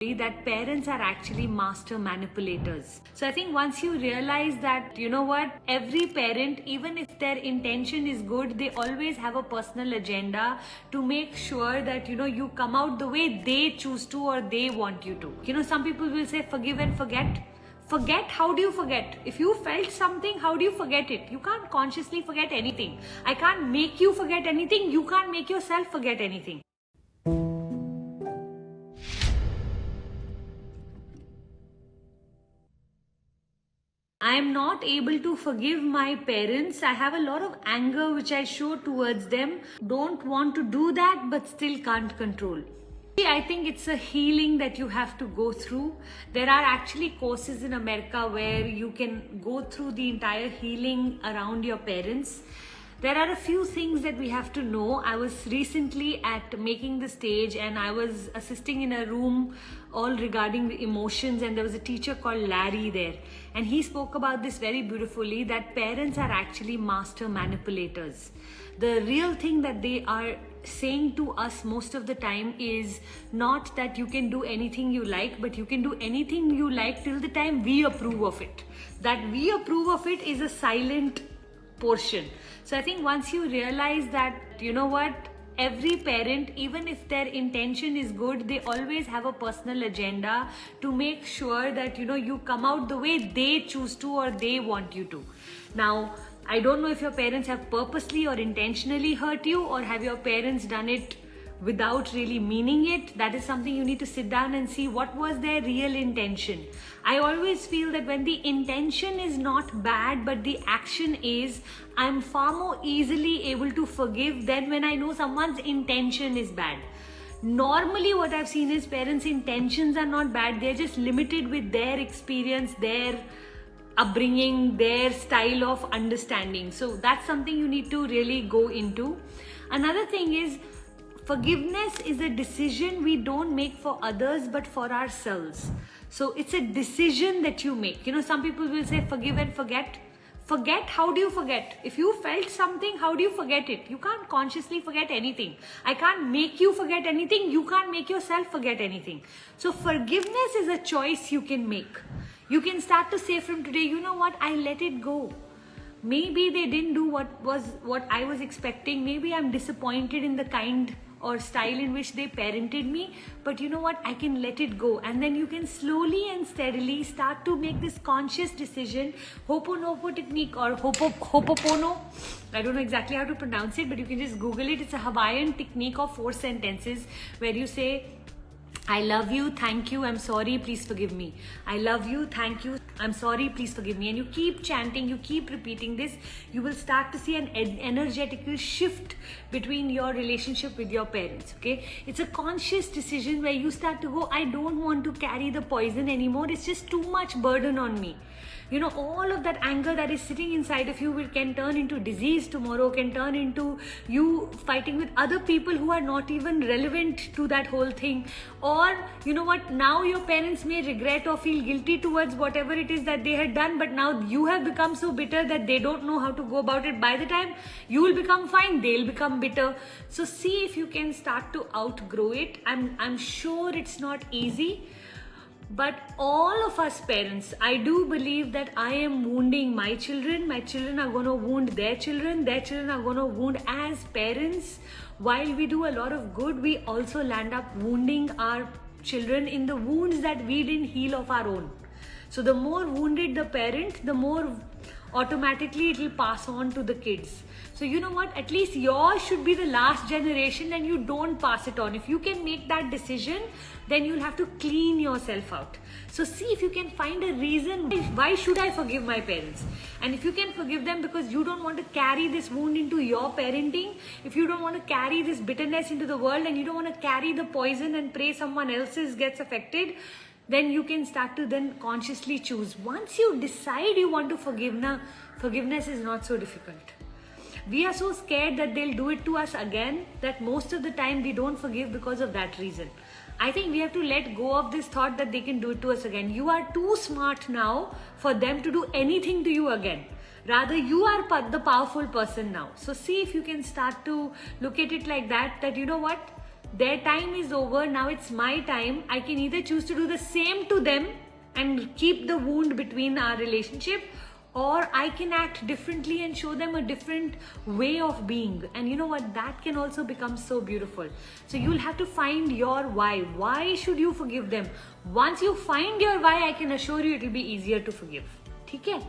that parents are actually master manipulators. So I think once you realize that, you know what, every parent, even if their intention is good, they always have a personal agenda to make sure that, you know, you come out the way they choose to or they want you to. You know, some people will say forgive and forget. Forget? How do you forget? If you felt something, how do you forget it? You can't consciously forget anything. I can't make you forget anything. You can't make yourself forget anything. I am not able to forgive my parents. I have a lot of anger which I show towards them. Don't want to do that, but still can't control. I think it's a healing that you have to go through. There are actually courses in America where you can go through the entire healing around your parents. There are a few things that we have to know. I was recently at Making the Stage and I was assisting in a room all regarding the emotions, and there was a teacher called Larry there, and he spoke about this very beautifully, that parents are actually master manipulators. The real thing that they are saying to us most of the time is not that you can do anything you like, but you can do anything you like till the time we approve of it. That we approve of it is a silent portion. So I think once you realize that, you know what, every parent, even if their intention is good, they always have a personal agenda to make sure that, you know, you come out the way they choose to or they want you to. Now, I don't know if your parents have purposely or intentionally hurt you, or have your parents done it without really meaning it. That is something you need to sit down and see what was their real intention. I always feel that when the intention is not bad but the action is, I'm far more easily able to forgive than when I know someone's intention is bad. Normally what I've seen is parents' intentions are not bad, they're just limited with their experience, their upbringing, their style of understanding. So that's something you need to really go into. Another thing is, forgiveness is a decision we don't make for others but for ourselves. So it's a decision that you make. You know, some people will say forgive and forget. Forget? How do you forget? If you felt something, how do you forget it? You can't consciously forget anything. I can't make you forget anything. You can't make yourself forget anything. So forgiveness is a choice you can make. You can start to say from today, you know what, I let it go. Maybe they didn't do what I was expecting. Maybe I'm disappointed in the kind or style in which they parented me, but you know what, I can let it go. And then you can slowly and steadily start to make this conscious decision. Ho'oponopono technique, or Ho'oponopono, I don't know exactly how to pronounce it, but you can just Google it. It's a Hawaiian technique of 4 sentences where you say, I love you, thank you, I'm sorry, please forgive me. I love you, thank you, I'm sorry, please forgive me. And you keep chanting, you keep repeating this, you will start to see an energetical shift between your relationship with your parents, okay? It's a conscious decision where you start to go, I don't want to carry the poison anymore, it's just too much burden on me. You know, all of that anger that is sitting inside of you can turn into disease tomorrow, can turn into you fighting with other people who are not even relevant to that whole thing. Or, you know what, now your parents may regret or feel guilty towards whatever it is that they had done, but now you have become so bitter that they don't know how to go about it. By the time you will become fine, they'll become bitter. So see if you can start to outgrow it. I'm sure it's not easy. But all of us parents, I do believe that I am wounding my children are going to wound their children are going to wound. As parents, while we do a lot of good, we also land up wounding our children in the wounds that we didn't heal of our own. So the more wounded the parent, the more automatically it will pass on to the kids. So you know what, at least yours should be the last generation and you don't pass it on. If you can make that decision, then you'll have to clean yourself out. So see if you can find a reason, why should I forgive my parents? And if you can forgive them because you don't want to carry this wound into your parenting, if you don't want to carry this bitterness into the world and you don't want to carry the poison and pray someone else's gets affected, then you can start to then consciously choose. Once you decide you want to forgive, forgiveness is not so difficult. We are so scared that they'll do it to us again that most of the time we don't forgive because of that reason. I think we have to let go of this thought that they can do it to us again. You are too smart now for them to do anything to you again. Rather, you are the powerful person now. So see if you can start to look at it like that, that you know what? Their time is over, now it's my time. I can either choose to do the same to them and keep the wound between our relationship, or I can act differently and show them a different way of being. And you know what? That can also become so beautiful. So you'll have to find your why. Why should you forgive them? Once you find your why, I can assure you it'll be easier to forgive. Okay?